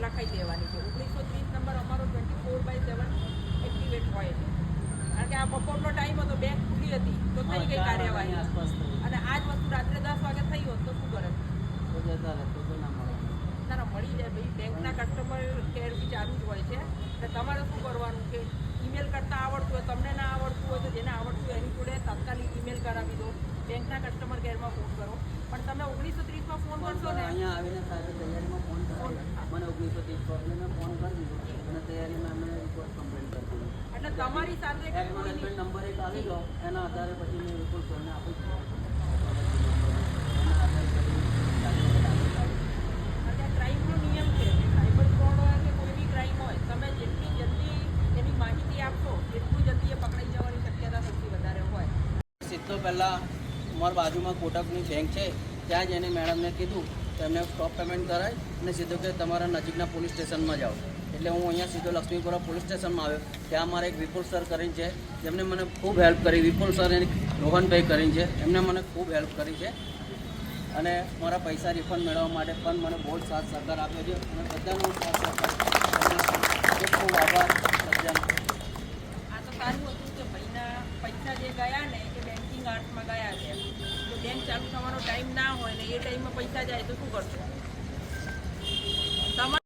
લખાઈ દેવાની છે. 1930 નંબર અમારો 24/7 એક્ટિવેટ હોય છે. કારણ કે આ બપોરનો ટાઈમ હતો, બેંક ખુલ્લી હતી તો થઈ ગઈ કાર્યવાહી, અને આ જ વસ્તુ રાત્રે 10 વાગે થઈ હોત તો શું કરે? ના મળી જાય ભાઈ. બેંકના કસ્ટમર કેર બી ચાલુ જ હોય છે. એટલે તમારે શું કરવાનું કે ઈમેલ કરતાં આવડતું હોય, તમને ના આવડતું હોય તો જેને આવડતું હોય એની જોડે તાત્કાલિક ઈમેલ કરાવી દો, બેંકના કસ્ટમર કેરમાં ફોન કરો. પણ તમે 1930માં ફોન કરશો ને, અહીંયા આવીને સાથે તૈયારીમાં ફોન કર્યો મને 1930 પર મેં ફોન કરી દીધો અને તૈયારીમાં અમે રિપોર્ટ કમ્પ્લેન કરી દીધો. એટલે તમારી સાથે એક્નોલેજમેન્ટ નંબર એક આવી ગયો, એના આધારે પછી મેં રિપોર્ટ કરીને આપી દીધો. ક્રાઇમનો નિયમ છે કે સાયબર ફ્રોડ હોય કે કોઈ બી ક્રાઇમ હોય, તમે જેટલી જલ્દી એની માહિતી આપશો એટલું જલ્દી એ પકડાઈ જવાની શક્યતા સૌથી વધારે હોય. સીધો પહેલાં અમારી બાજુમાં કોટકની બેંક છે, ત્યાં જઈને મેડમને કીધું તો એમને સ્ટોપ પેમેન્ટ કરાય અને સીધું કે તમારા નજીકના પોલીસ સ્ટેશનમાં જાઓ. એટલે હું અહીંયા સીધો લક્ષ્મીપુરા પોલીસ સ્ટેશનમાં આવ્યો. ત્યાં મારા એક વિપુલ સર કરીને છે, જેમને મને ખૂબ હેલ્પ કરી. વિપુલ સર અને રોહનભાઈ કરીને છે, એમને મને ખૂબ હેલ્પ કરી છે અને મારા પૈસા રિફંડ મેળવવા માટે પણ મને બહુ જ સાથ સહકાર આપ્યો છે અને બધાનો સાથ સહકાર ખૂબ ખૂબ આભાર બધાનો. આ તો સારું હતું કે ભાઈના પૈસા જે ગયા ને એ બેન્કિંગ આર્ટ્સમાં ગયા છે, તો બેંક ચાલુ થવાનો ટાઈમ ના હોય ને એ ટાઈમમાં પૈસા જાય તો શું કરશો?